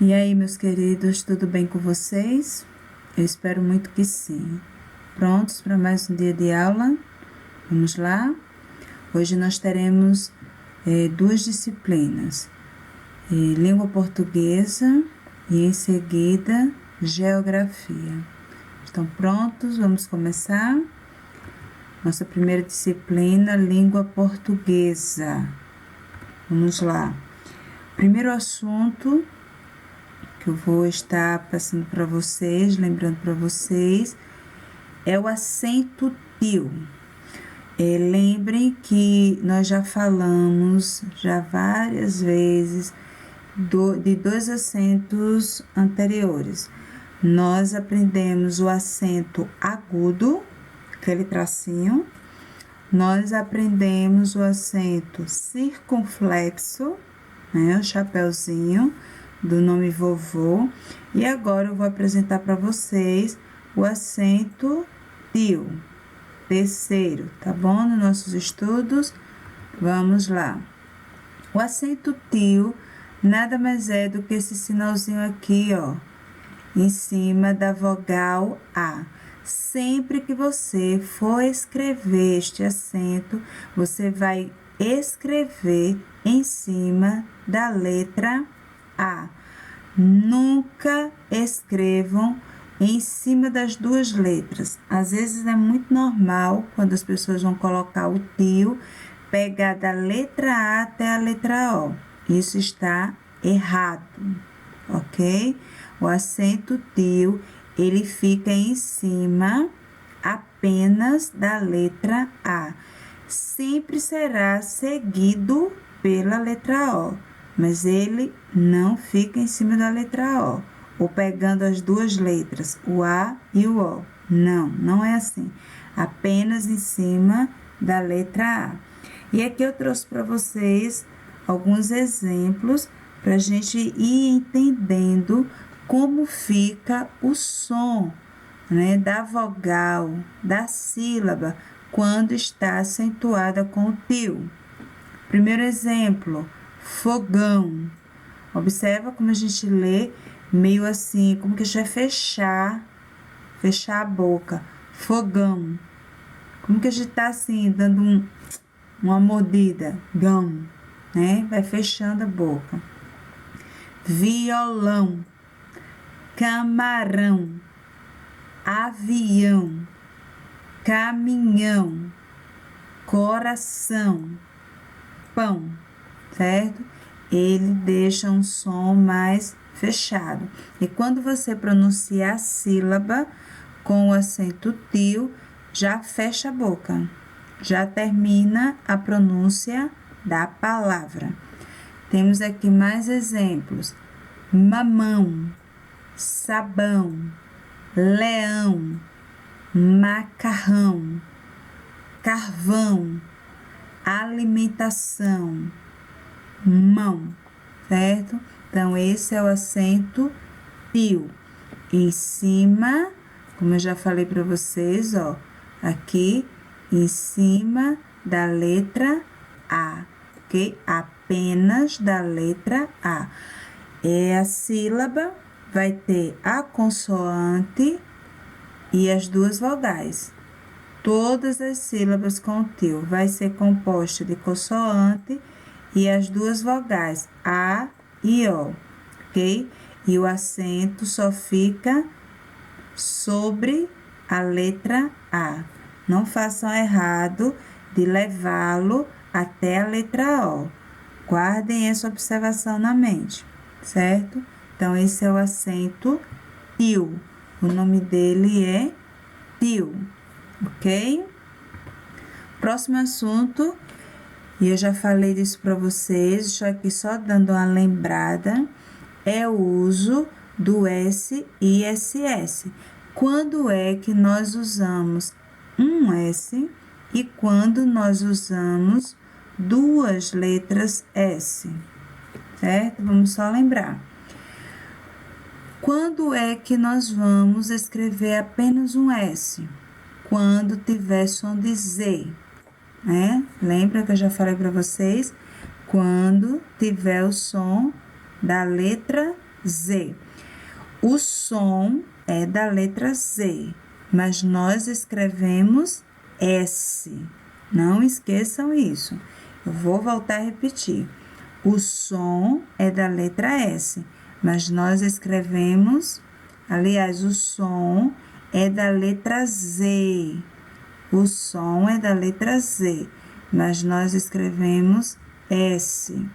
E aí, meus queridos, tudo bem com vocês? Eu espero muito que sim. Prontos para mais um dia de aula? Vamos lá? Hoje nós teremos duas disciplinas, língua portuguesa e em seguida geografia. Estão prontos? Vamos começar? Nossa primeira disciplina, língua portuguesa. Vamos lá. Primeiro assunto que eu vou estar passando para vocês, lembrando para vocês, é o acento tio. Lembrem que nós já falamos várias vezes de dois acentos anteriores. Nós aprendemos o acento agudo, aquele tracinho. Nós aprendemos o acento circunflexo, né, o chapeuzinho do nome vovô. E agora eu vou apresentar para vocês o acento tio, terceiro, tá bom? Nos nossos estudos, vamos lá. O acento tio nada mais é do que esse sinalzinho aqui, ó, em cima da vogal A. Sempre que você for escrever este acento, você vai escrever em cima da letra A. Nunca escrevam em cima das duas letras. Às vezes é muito normal, quando as pessoas vão colocar o tio, pegar da letra A até a letra O. Isso está errado, ok? O acento tio, ele fica em cima apenas da letra A. Sempre será seguido pela letra O, mas ele não fica em cima da letra O, ou pegando as duas letras, o A e o O. Não, não é assim. Apenas em cima da letra A. E aqui eu trouxe para vocês alguns exemplos para a gente ir entendendo como fica o som, né, da vogal, da sílaba, quando está acentuada com o tio. Primeiro exemplo, fogão. Observa como a gente lê meio assim, como que a gente vai fechar a boca. Fogão. Como que a gente tá assim, dando uma mordida. Gão, né? Vai fechando a boca. Violão. Camarão. Avião. Caminhão. Coração. Pão, certo? Ele deixa um som mais fechado. E quando você pronuncia a sílaba com o acento tio, já fecha a boca, já termina a pronúncia da palavra. Temos aqui mais exemplos: mamão, sabão, leão, macarrão, carvão, alimentação, mão, certo? Então, esse é o acento tio. Em cima, como eu já falei para vocês, ó, aqui em cima da letra A, ok? Apenas da letra A. A sílaba vai ter a consoante e as duas vogais. Todas as sílabas com tio vai ser composta de consoante e as duas vogais, A e O, ok? E o acento só fica sobre a letra A. Não façam errado de levá-lo até a letra O. Guardem essa observação na mente, certo? Então, esse é o acento tio. O nome dele é tio, ok? Próximo assunto, e eu já falei disso para vocês, estou aqui só dando uma lembrada, é o uso do S e SS. Quando é que nós usamos um S e quando nós usamos duas letras S, certo? Vamos só lembrar. Quando é que nós vamos escrever apenas um S? Quando tiver som de Z, né? Lembra que eu já falei para vocês? Quando tiver o som da letra Z. O som é da letra Z, mas nós escrevemos S. Não esqueçam isso. Eu vou voltar a repetir. O som é da letra S, mas nós escrevemos... Aliás, o som é da letra Z. O som é da letra Z, mas nós escrevemos S.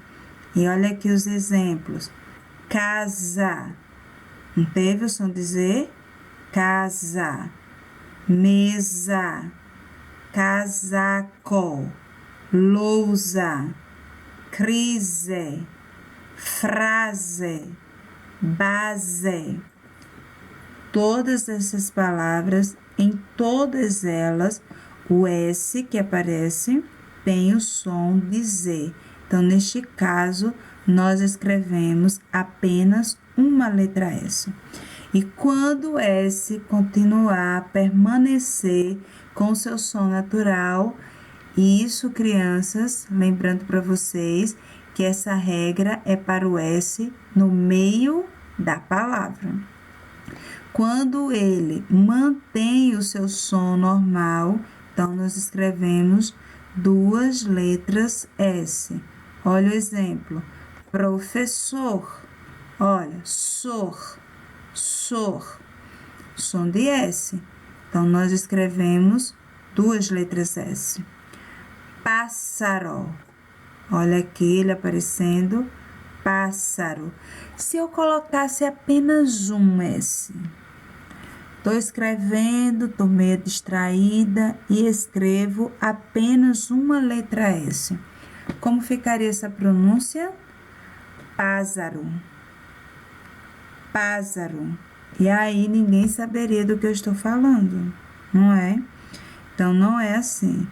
E olha aqui os exemplos. Casa. Não teve o som de Z? Casa. Mesa. Casaco. Lousa. Crise. Frase. Base. Todas essas palavras, em todas elas, o S que aparece tem o som de Z. Então, neste caso, nós escrevemos apenas uma letra S. E quando o S continuar a permanecer com seu som natural, isso, crianças, lembrando para vocês que essa regra é para o S no meio da palavra. Quando ele mantém o seu som normal, então nós escrevemos duas letras S. Olha o exemplo. Professor. Olha, sor, som de S. Então, nós escrevemos duas letras S. Pássaro. Olha aqui ele aparecendo, pássaro. Se eu colocasse apenas um S, estou escrevendo, estou meio distraída e escrevo apenas uma letra S. Como ficaria essa pronúncia? Pássaro. Pássaro. E aí ninguém saberia do que eu estou falando, não é? Então, não é assim.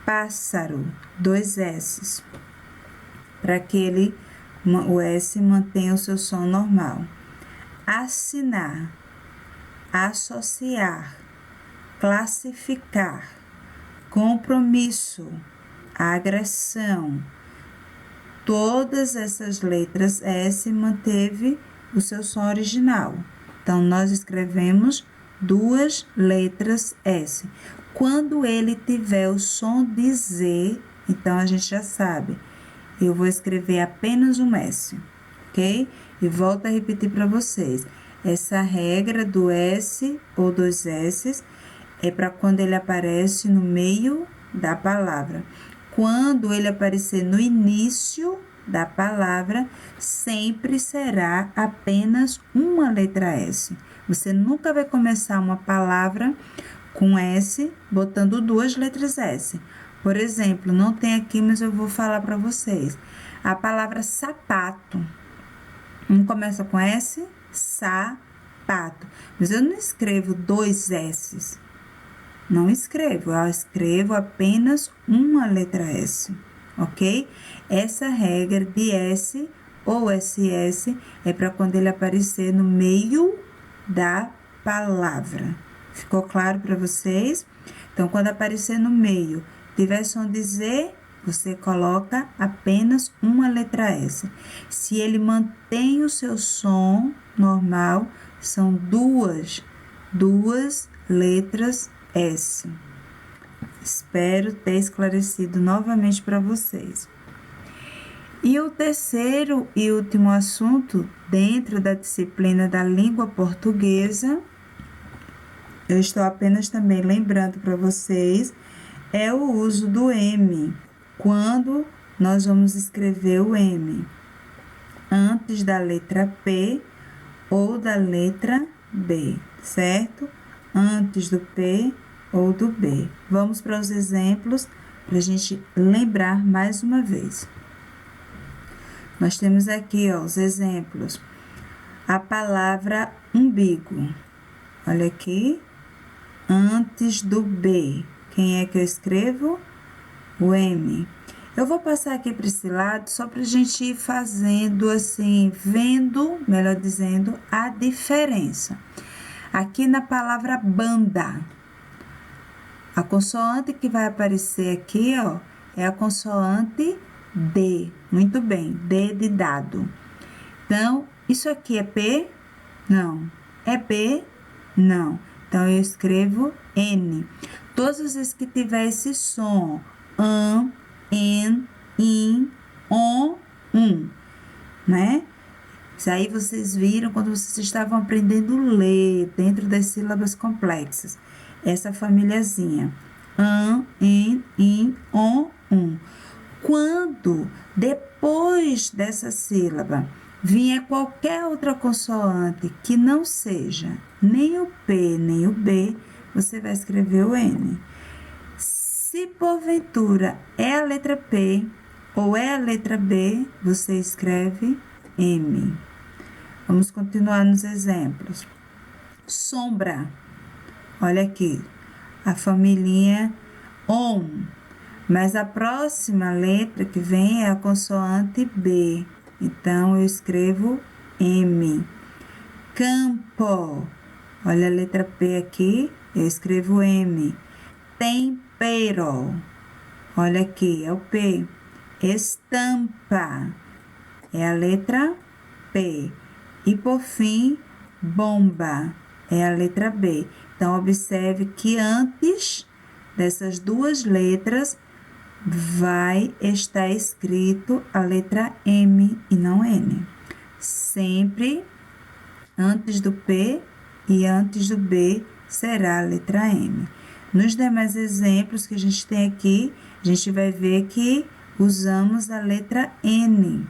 Pássaro, dois S's. Para que o S mantenha o seu som normal. Assinar, associar, classificar, compromisso, agressão. Todas essas letras S manteve o seu som original. Então, nós escrevemos duas letras S. Quando ele tiver o som de Z, então a gente já sabe. Eu vou escrever apenas um S, ok? E volto a repetir para vocês. Essa regra do S ou dos S's é para quando ele aparece no meio da palavra. Quando ele aparecer no início da palavra, sempre será apenas uma letra S. Você nunca vai começar uma palavra com S botando duas letras S. Por exemplo, não tem aqui, mas eu vou falar para vocês. A palavra sapato. Não começa com S? Sapato. Mas eu não escrevo dois S's. Não escrevo, eu escrevo apenas uma letra S, ok? Essa regra de S ou SS é para quando ele aparecer no meio da palavra. Ficou claro para vocês? Então, quando aparecer no meio, tiver som de Z, você coloca apenas uma letra S. Se ele mantém o seu som normal, são duas letras S. Espero ter esclarecido novamente para vocês. E o terceiro e último assunto, dentro da disciplina da língua portuguesa, eu estou apenas também lembrando para vocês, é o uso do M. Quando nós vamos escrever o M? Antes da letra P ou da letra B, certo? Antes do P ou do B. Vamos para os exemplos para a gente lembrar mais uma vez. Nós temos aqui, ó, os exemplos. A palavra umbigo. Olha aqui. Antes do B. Quem é que eu escrevo? O M. Eu vou passar aqui para esse lado só para a gente ir fazendo assim, vendo, melhor dizendo, a diferença. Aqui na palavra banda, a consoante que vai aparecer aqui, ó, é a consoante D. Muito bem, D de dado. Então, Isso aqui é P? Não. É B? Não. Então, eu escrevo N. Todas as vezes que tiver esse som, an, en, in, on, né? Isso aí vocês viram quando vocês estavam aprendendo a ler dentro das sílabas complexas. Essa famíliazinha. An, en, in, on, Quando, depois dessa sílaba, vier qualquer outra consoante que não seja nem o P nem o B, você vai escrever o N. Se porventura é a letra P ou é a letra B, você escreve M. Vamos continuar nos exemplos. Sombra. Olha aqui, a família ON. Mas a próxima letra que vem é a consoante B. Então, eu escrevo M. Campo. Olha a letra P aqui, eu escrevo M. Tempero. Olha aqui, é o P. Estampa. É a letra P. E, por fim, bomba. É a letra B. Então, observe que antes dessas duas letras vai estar escrito a letra M e não N. Sempre antes do P e antes do B será a letra M. Nos demais exemplos que a gente tem aqui, a gente vai ver que usamos a letra N.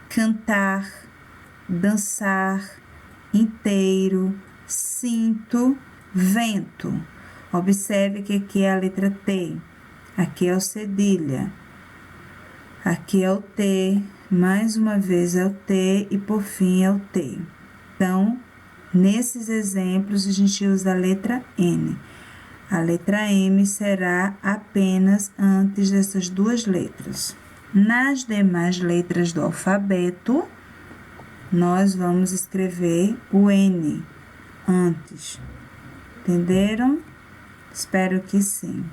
Cantar, dançar, inteiro, cinto, vento. Observe que aqui é a letra T. Aqui é o cedilha, aqui é o T, mais uma vez é o T e por fim é o T. Então, nesses exemplos, a gente usa a letra N. A letra M será apenas antes dessas duas letras. Nas demais letras do alfabeto, nós vamos escrever o N antes. Entenderam? Espero que sim.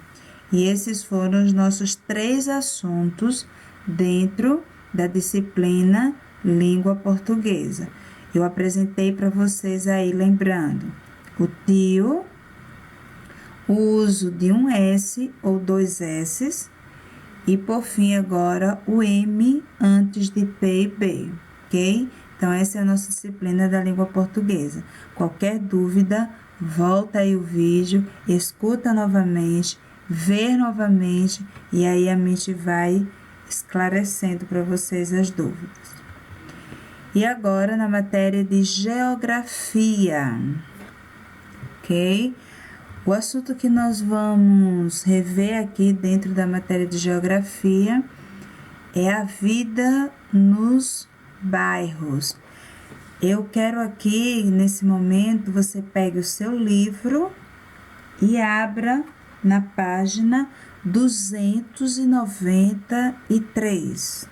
E esses foram os nossos 3 assuntos dentro da disciplina Língua Portuguesa. Eu apresentei para vocês aí, lembrando, o tio, o uso de um S ou 2 S's e, por fim, agora o M antes de P e B, ok? Então, essa é a nossa disciplina da Língua Portuguesa. Qualquer dúvida, volta aí o vídeo, escuta novamente, ver novamente e aí a mente vai esclarecendo para vocês as dúvidas. E agora na matéria de geografia, ok? O assunto que nós vamos rever aqui dentro da matéria de geografia é a vida nos bairros. Eu quero aqui, nesse momento, você pegue o seu livro e abra na página 293.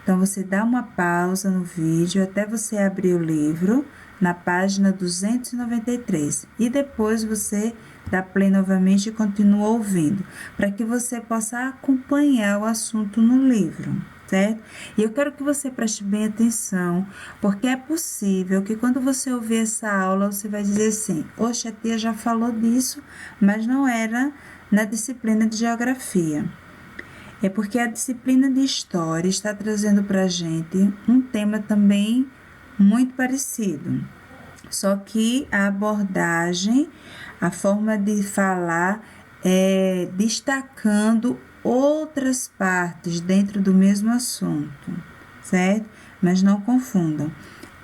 Então, você dá uma pausa no vídeo até você abrir o livro na página 293. E depois você dá play novamente e continua ouvindo, para que você possa acompanhar o assunto no livro, certo? E eu quero que você preste bem atenção, porque é possível que quando você ouvir essa aula, você vai dizer assim, oxe, a tia já falou disso, mas não era na disciplina de geografia. É porque a disciplina de história está trazendo para a gente um tema também muito parecido. Só que a abordagem, a forma de falar é destacando outras partes dentro do mesmo assunto, certo? Mas não confundam.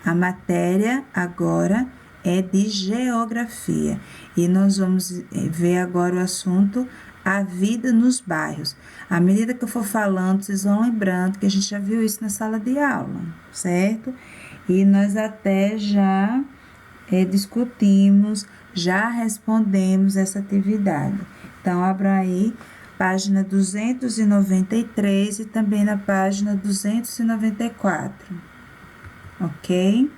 A matéria agora é de geografia e nós vamos ver agora o assunto a vida nos bairros. À medida que eu for falando, vocês vão lembrando que a gente já viu isso na sala de aula, certo? E nós até já discutimos, já respondemos essa atividade. Então, abra aí página 293 e também na página 294, ok?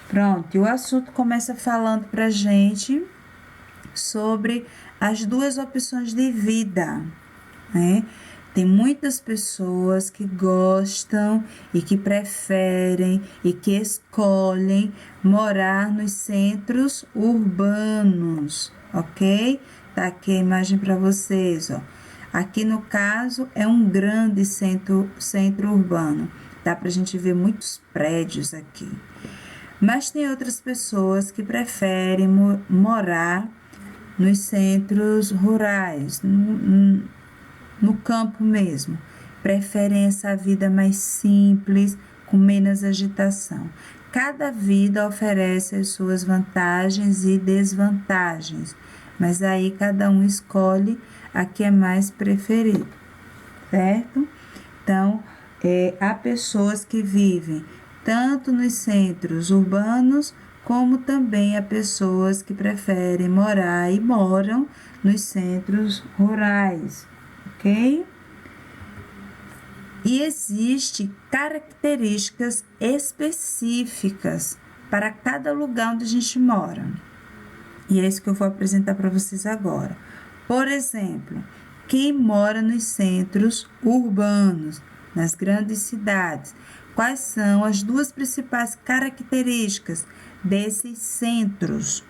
Pronto, e o assunto começa falando pra gente sobre as duas opções de vida, né? Tem muitas pessoas que gostam e que preferem e que escolhem morar nos centros urbanos, ok? Tá aqui a imagem para vocês, ó. Aqui no caso é um grande centro urbano. Dá para a gente ver muitos prédios aqui. Mas tem outras pessoas que preferem morar nos centros rurais, no campo mesmo. Preferem essa vida mais simples, com menos agitação. Cada vida oferece as suas vantagens e desvantagens, mas aí cada um escolhe a que é mais preferido, certo? Então, há pessoas que vivem tanto nos centros urbanos, como também há pessoas que preferem morar e moram nos centros rurais, ok? E existem características específicas para cada lugar onde a gente mora. E é isso que eu vou apresentar para vocês agora. Por exemplo, quem mora nos centros urbanos, nas grandes cidades, quais são as duas principais características desses centros?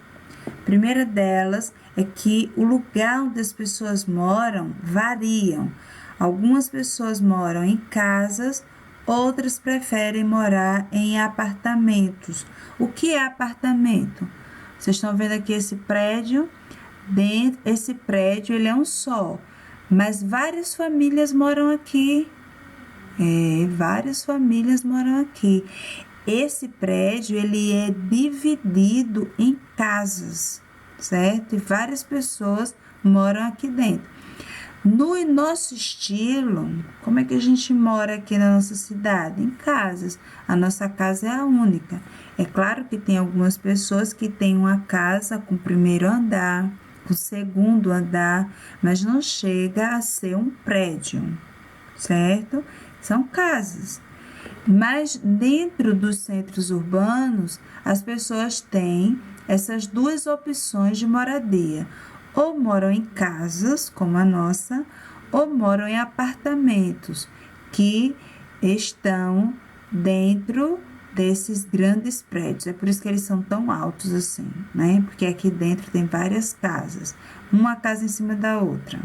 A primeira delas é que o lugar onde as pessoas moram variam. Algumas pessoas moram em casas, outras preferem morar em apartamentos. O que é apartamento? Vocês estão vendo aqui esse prédio? Esse prédio ele é um só, mas várias famílias moram aqui. Várias famílias moram aqui. Esse prédio ele é dividido em casas, certo? E várias pessoas moram aqui dentro. No nosso estilo, como é que a gente mora aqui na nossa cidade? Em casas. A nossa casa é a única. É claro que tem algumas pessoas que têm uma casa com o primeiro andar, com o segundo andar, mas não chega a ser um prédio, certo? São casas. Mas dentro dos centros urbanos, as pessoas têm essas duas opções de moradia. Ou moram em casas, como a nossa, ou moram em apartamentos, que estão dentro desses grandes prédios. É por isso que eles são tão altos assim, né? Porque aqui dentro tem várias casas, uma casa em cima da outra.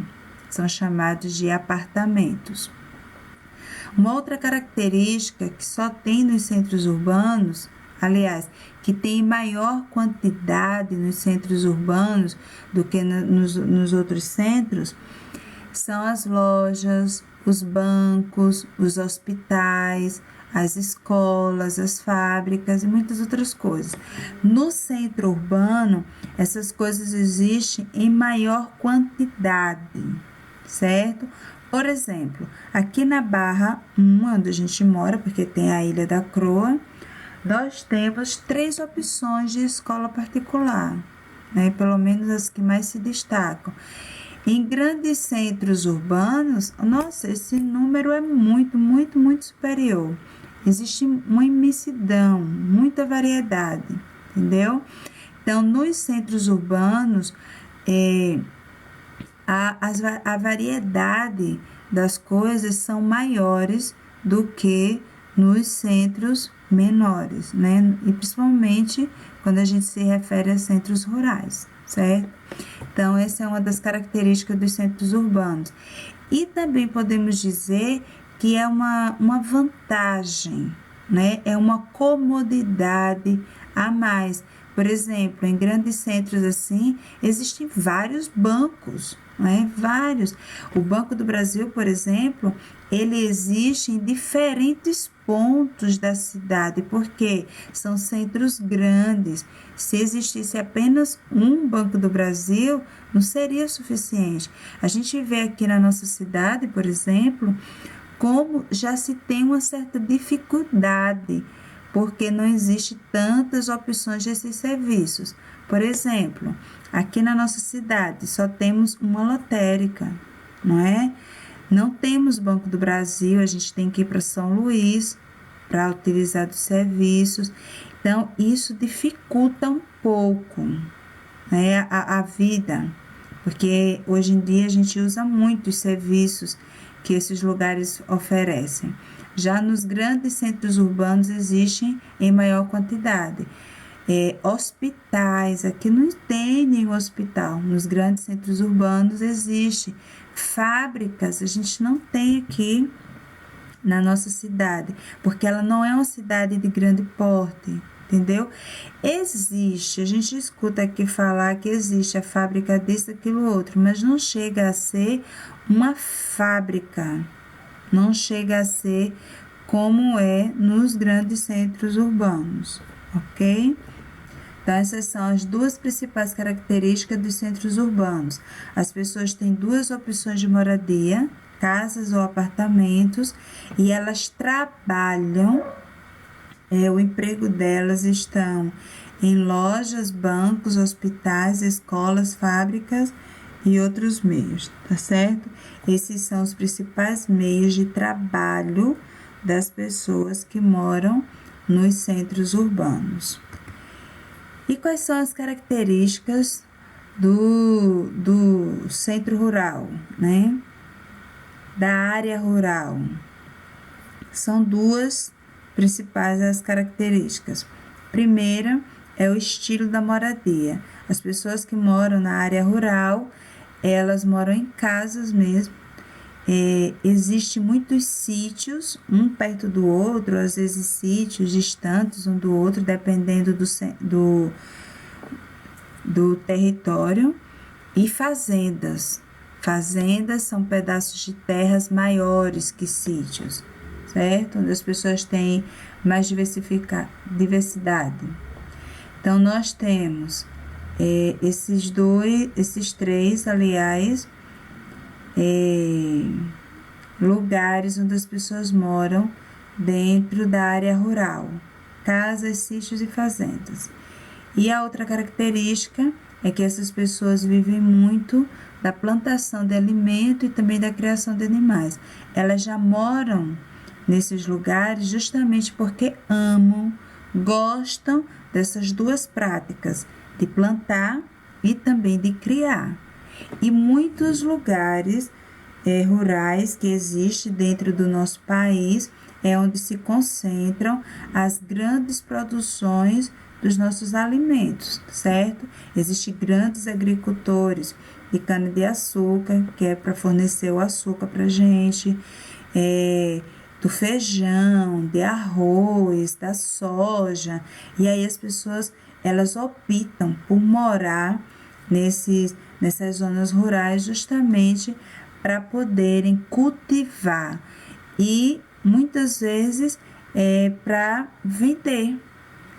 São chamados de apartamentos. Uma outra característica que só tem nos centros urbanos, aliás, que tem maior quantidade nos centros urbanos do que nos outros centros, são as lojas, os bancos, os hospitais, as escolas, as fábricas e muitas outras coisas. No centro urbano, essas coisas existem em maior quantidade, certo? Por exemplo, aqui na Barra 1, onde a gente mora, porque tem a Ilha da Croa, nós temos 3 opções de escola particular, né? Pelo menos as que mais se destacam. Em grandes centros urbanos, nossa, esse número é muito, muito, muito superior. Existe uma imensidão, muita variedade, entendeu? Então, nos centros urbanos, a variedade das coisas são maiores do que nos centros menores, né? E principalmente quando a gente se refere a centros rurais, certo? Então, essa é uma das características dos centros urbanos. E também podemos dizer que é uma vantagem, né? É uma comodidade a mais. Por exemplo, em grandes centros assim, existem vários bancos, né? Vários. O Banco do Brasil, por exemplo, ele existe em diferentes pontos da cidade, porque são centros grandes. Se existisse apenas um Banco do Brasil, não seria suficiente. A gente vê aqui na nossa cidade, por exemplo, como já se tem uma certa dificuldade, porque não existe tantas opções desses serviços. Por exemplo, aqui na nossa cidade só temos uma lotérica, não é? Não temos Banco do Brasil, a gente tem que ir para São Luís para utilizar os serviços. Então, isso dificulta um pouco, né, a vida, porque hoje em dia a gente usa muito os serviços que esses lugares oferecem. Já nos grandes centros urbanos existem em maior quantidade. Hospitais, aqui não tem nenhum hospital. Nos grandes centros urbanos existe. Fábricas, a gente não tem aqui na nossa cidade, porque ela não é uma cidade de grande porte, entendeu? Existe, a gente escuta aqui falar que existe a fábrica disso, aquilo, outro, mas não chega a ser uma fábrica, não chega a ser como é nos grandes centros urbanos, ok? Então, essas são as duas principais características dos centros urbanos. As pessoas têm duas opções de moradia, casas ou apartamentos, e elas trabalham, o emprego delas estão em lojas, bancos, hospitais, escolas, fábricas e outros meios, tá certo? Esses são os principais meios de trabalho das pessoas que moram nos centros urbanos. E quais são as características do centro rural, né? Da área rural? São duas principais as características. Primeira é o estilo da moradia. As pessoas que moram na área rural, elas moram em casas mesmo. Existem muitos sítios, um perto do outro, às vezes sítios distantes um do outro, dependendo do território, e fazendas. Fazendas são pedaços de terras maiores que sítios, certo? Onde as pessoas têm mais diversidade. Então, nós temos esses três, aliás, lugares onde as pessoas moram dentro da área rural, casas, sítios e fazendas. E a outra característica é que essas pessoas vivem muito da plantação de alimento e também da criação de animais. Elas já moram nesses lugares justamente porque amam, gostam dessas duas práticas, de plantar e também de criar. E muitos lugares rurais que existem dentro do nosso país é onde se concentram as grandes produções dos nossos alimentos, certo? Existem grandes agricultores de cana-de-açúcar, que é para fornecer o açúcar para a gente, do feijão, de arroz, da soja, e aí as pessoas, elas optam por morar nessas zonas rurais justamente para poderem cultivar e muitas vezes para vender,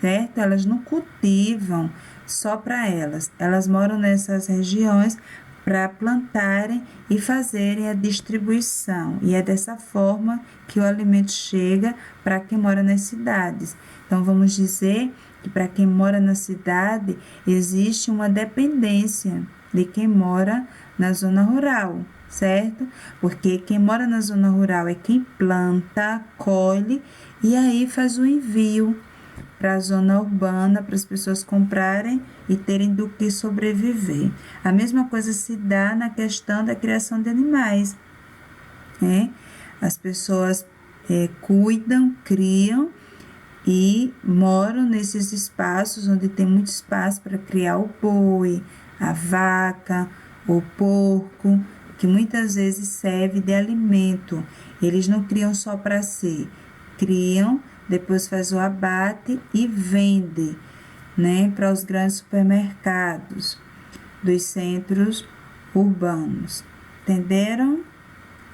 certo? Elas não cultivam só para elas moram nessas regiões para plantarem e fazerem a distribuição, e é dessa forma que o alimento chega para quem mora nas cidades. Então, vamos dizer que para quem mora na cidade, existe uma dependência de quem mora na zona rural, certo? Porque quem mora na zona rural é quem planta, colhe e aí faz o envio para a zona urbana, para as pessoas comprarem e terem do que sobreviver. A mesma coisa se dá na questão da criação de animais, né? As pessoas cuidam, criam e moram nesses espaços onde tem muito espaço para criar o boi, a vaca, o porco, que muitas vezes serve de alimento. Eles não criam só para si, criam, depois faz o abate e vende, né, para os grandes supermercados dos centros urbanos. Entenderam?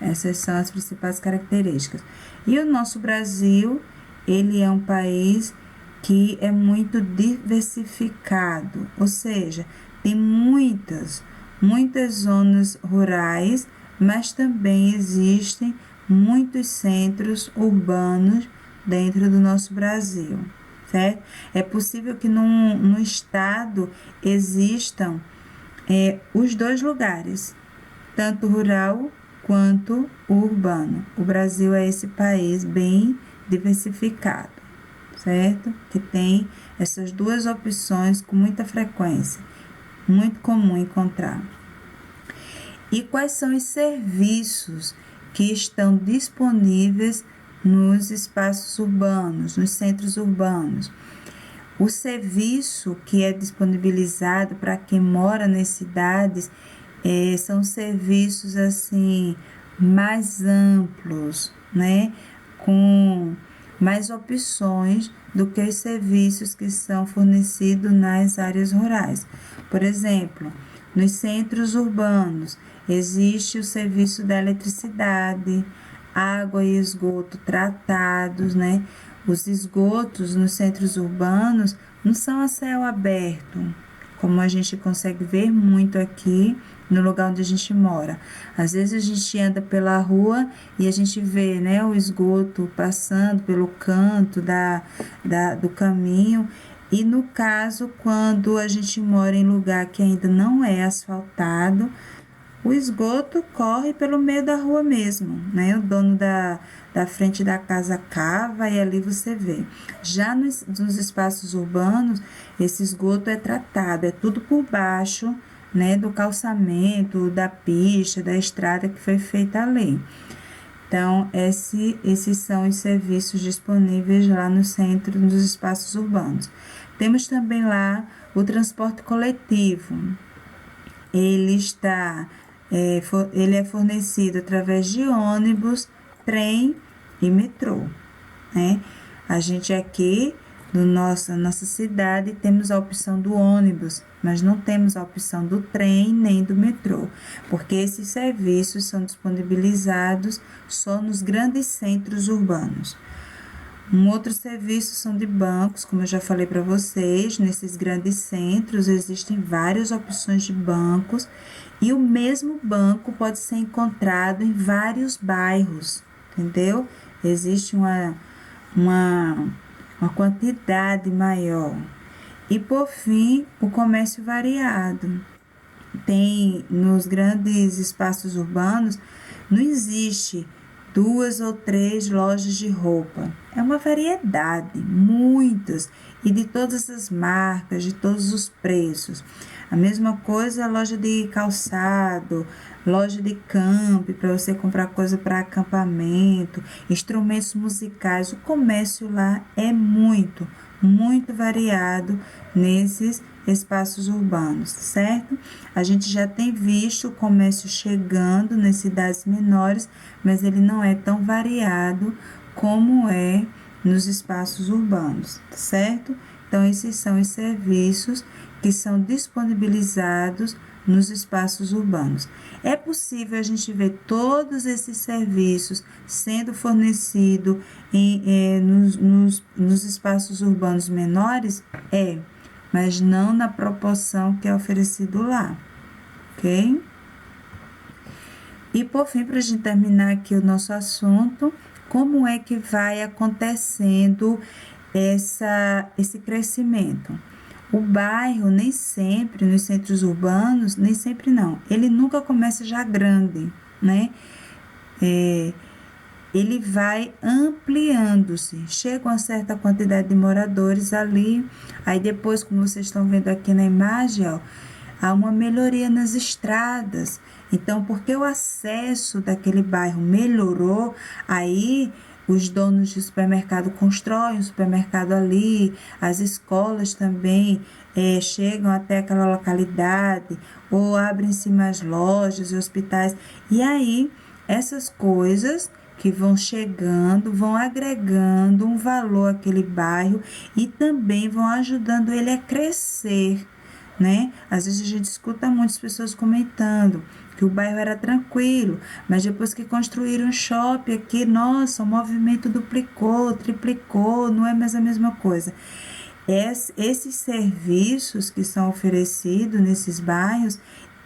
Essas são as principais características. E o nosso Brasil, ele é um país que é muito diversificado, ou seja, tem muitas zonas rurais, mas também existem muitos centros urbanos dentro do nosso Brasil, certo? É possível que no estado existam os dois lugares, tanto rural quanto urbano. O Brasil é esse país bem diversificado, certo? Que tem essas duas opções com muita frequência, muito comum encontrar. E quais são os serviços que estão disponíveis nos espaços urbanos, nos centros urbanos. O serviço que é disponibilizado para quem mora nas cidades são serviços assim mais amplos, né? Com mais opções do que os serviços que são fornecidos nas áreas rurais. Por exemplo, nos centros urbanos existe o serviço da eletricidade, água e esgoto tratados, né? Os esgotos nos centros urbanos não são a céu aberto, como a gente consegue ver muito aqui no lugar onde a gente mora. Às vezes a gente anda pela rua e a gente vê, né, o esgoto passando pelo canto do caminho. E no caso, quando a gente mora em lugar que ainda não é asfaltado, o esgoto corre pelo meio da rua mesmo, né? O dono da frente da casa cava e ali você vê. Já nos espaços urbanos, esse esgoto é tratado, é tudo por baixo, né? Do calçamento, da pista, da estrada que foi feita ali. Então, esses são os serviços disponíveis lá no centro, nos espaços urbanos. Temos também lá o transporte coletivo. Ele é fornecido através de ônibus, trem e metrô, né? A gente aqui na nossa cidade temos a opção do ônibus, mas não temos a opção do trem nem do metrô, porque esses serviços são disponibilizados só nos grandes centros urbanos. Um outro serviço são de bancos, como eu já falei para vocês, nesses grandes centros existem várias opções de bancos e o mesmo banco pode ser encontrado em vários bairros, entendeu? Existe uma quantidade maior. E por fim, o comércio variado. Tem nos grandes espaços urbanos, não existe 2 ou 3 lojas de roupa. É uma variedade, muitas, e de todas as marcas, de todos os preços. A mesma coisa a loja de calçado, loja de camp, para você comprar coisa para acampamento, instrumentos musicais. O comércio lá é muito variado nesses espaços urbanos, certo? A gente já tem visto o comércio chegando nas cidades menores, mas ele não é tão variado como é nos espaços urbanos, certo? Então, esses são os serviços que são disponibilizados nos espaços urbanos. É possível a gente ver todos esses serviços sendo fornecidos nos espaços urbanos menores? Mas não na proporção que é oferecido lá, ok? E por fim, para a gente terminar aqui o nosso assunto, como é que vai acontecendo esse crescimento? O bairro nem sempre, nos centros urbanos, nem sempre não, ele nunca começa já grande, né? Ele vai ampliando-se, chega uma certa quantidade de moradores ali, aí depois, como vocês estão vendo aqui na imagem, ó, há uma melhoria nas estradas. Então, porque o acesso daquele bairro melhorou, aí os donos de supermercado constroem um supermercado ali, as escolas também chegam até aquela localidade, ou abrem-se mais lojas e hospitais. E aí, essas coisas que vão chegando, vão agregando um valor àquele bairro e também vão ajudando ele a crescer, né? Às vezes a gente escuta muitas pessoas comentando que o bairro era tranquilo, mas depois que construíram um shopping aqui, nossa, o movimento duplicou, triplicou, não é mais a mesma coisa. Esses serviços que são oferecidos nesses bairros,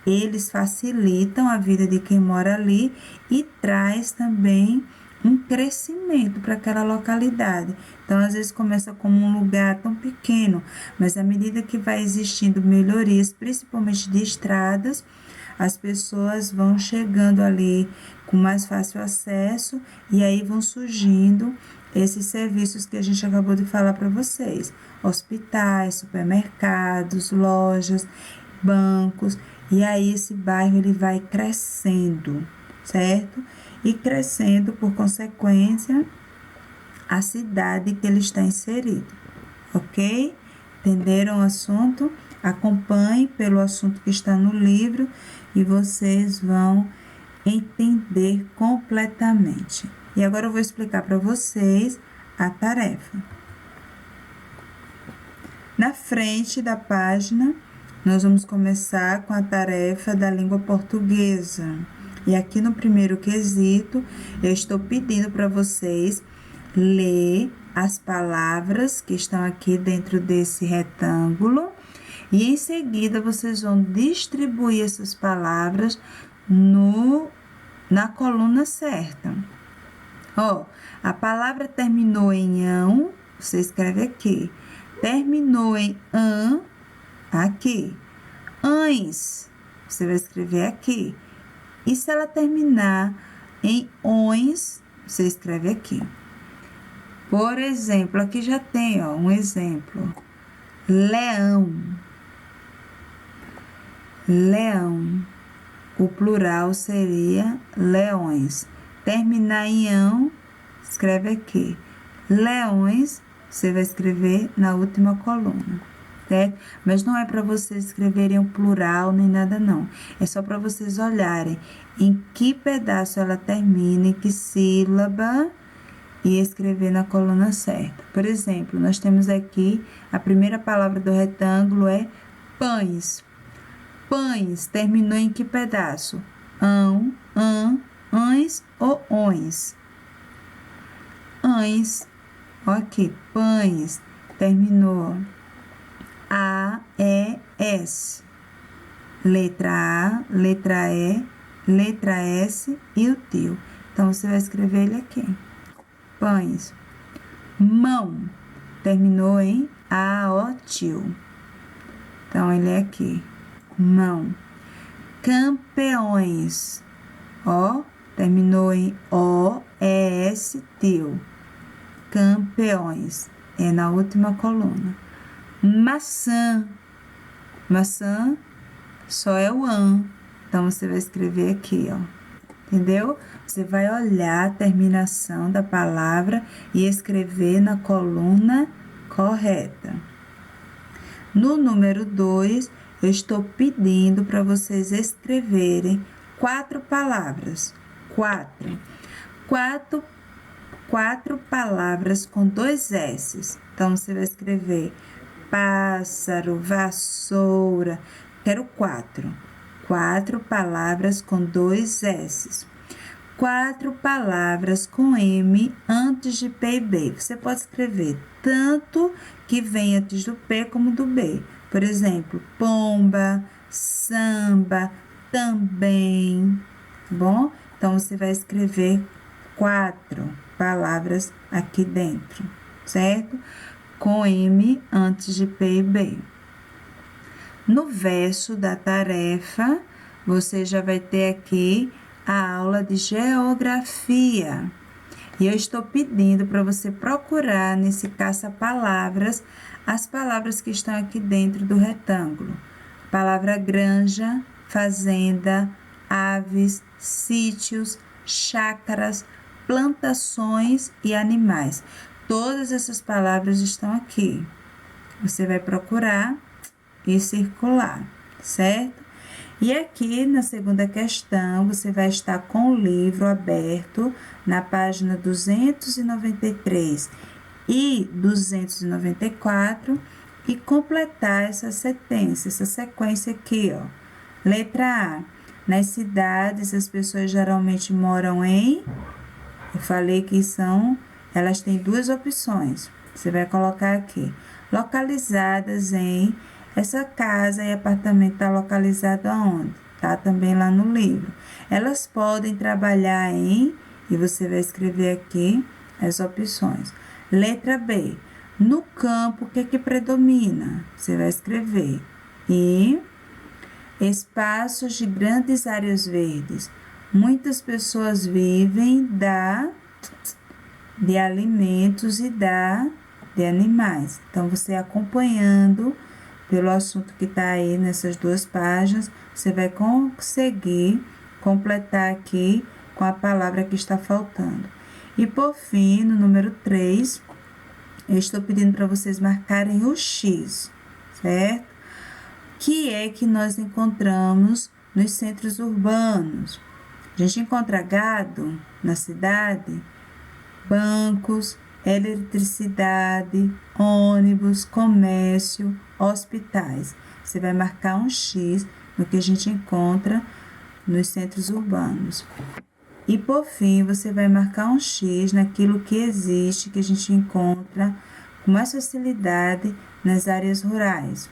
eles facilitam a vida de quem mora ali e traz também um crescimento para aquela localidade. Então, às vezes começa como um lugar tão pequeno, mas à medida que vai existindo melhorias, principalmente de estradas, as pessoas vão chegando ali com mais fácil acesso e aí vão surgindo esses serviços que a gente acabou de falar para vocês: hospitais, supermercados, lojas, bancos, e aí esse bairro ele vai crescendo, certo? e crescendo, por consequência, a cidade que ele está inserido, ok? Entenderam o assunto? Acompanhe pelo assunto que está no livro e vocês vão entender completamente. E agora eu vou explicar para vocês a tarefa. Na frente da página, nós vamos começar com a tarefa da língua portuguesa. E aqui no primeiro quesito, eu estou pedindo para vocês ler as palavras que estão aqui dentro desse retângulo e em seguida vocês vão distribuir essas palavras na coluna certa. Ó, a palavra terminou em ão, você escreve aqui. Terminou em an, aqui. Ães, você vai escrever aqui. E se ela terminar em ões, você escreve aqui. Por exemplo, aqui já tem, ó, um exemplo. Leão. Leão. O plural seria leões. Terminar em ão, escreve aqui. Leões, você vai escrever na última coluna, certo? Mas não é para vocês escreverem o plural nem nada, não. É só para vocês olharem em que pedaço ela termina, em que sílaba, e escrever na coluna certa. Por exemplo, nós temos aqui, a primeira palavra do retângulo é pães. Pães, terminou em que pedaço? Ão, ães ou ões? Ães. Ok, pães, terminou A, E, S. Letra A, letra E, letra S e o tio. Então, você vai escrever ele aqui. Pães. Mão, terminou em A, O, tio. Então, ele é aqui. Mão. Campeões. Ó, terminou em O, E, S, tio. Campeões. É na última coluna. Maçã. Maçã só é o an. Então, você vai escrever aqui, ó. Entendeu? Você vai olhar a terminação da palavra e escrever na coluna correta. No número 2, eu estou pedindo para vocês escreverem 4 palavras. 4 palavras com 2 S's. Então, você vai escrever pássaro, vassoura. Quero 4. 4 palavras com 2 S's. 4 palavras com M antes de P e B. Você pode escrever tanto que vem antes do P como do B. Por exemplo, pomba, samba, também. Tá bom? Então, você vai escrever 4 palavras aqui dentro, certo? Com M antes de P e B. No verso da tarefa, você já vai ter aqui a aula de geografia. E eu estou pedindo para você procurar nesse caça-palavras as palavras que estão aqui dentro do retângulo. Palavra granja, fazenda, aves, sítios, chácaras, plantações e animais. Todas essas palavras estão aqui. Você vai procurar e circular, certo? E aqui na segunda questão, você vai estar com o livro aberto na página 293 e 294 e completar essa sequência aqui, ó. Letra A. Nas cidades, as pessoas geralmente moram em... Eu falei que elas têm 2 opções. Você vai colocar aqui. Localizadas em... Essa casa e apartamento está localizado aonde? Tá também lá no livro. Elas podem trabalhar em... E você vai escrever aqui as opções. Letra B. No campo, o que é que predomina? Você vai escrever. E... Espaços de grandes áreas verdes. Muitas pessoas vivem de alimentos e de animais. Então, você acompanhando pelo assunto que está aí nessas 2 páginas, você vai conseguir completar aqui com a palavra que está faltando. E por fim, no número 3, eu estou pedindo para vocês marcarem o X, certo? Que é que nós encontramos nos centros urbanos. A gente encontra gado na cidade, bancos, eletricidade, ônibus, comércio, hospitais. Você vai marcar um X no que a gente encontra nos centros urbanos. E por fim, você vai marcar um X naquilo que existe, que a gente encontra com mais facilidade nas áreas rurais.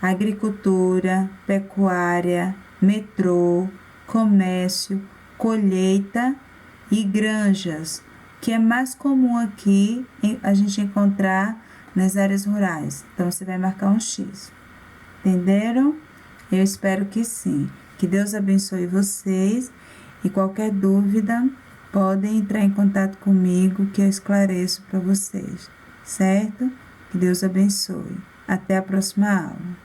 Agricultura, pecuária, metrô, comércio, colheita e granjas, que é mais comum aqui a gente encontrar nas áreas rurais. Então, você vai marcar um X. Entenderam? Eu espero que sim. Que Deus abençoe vocês e qualquer dúvida, podem entrar em contato comigo que eu esclareço para vocês, certo? Que Deus abençoe. Até a próxima aula.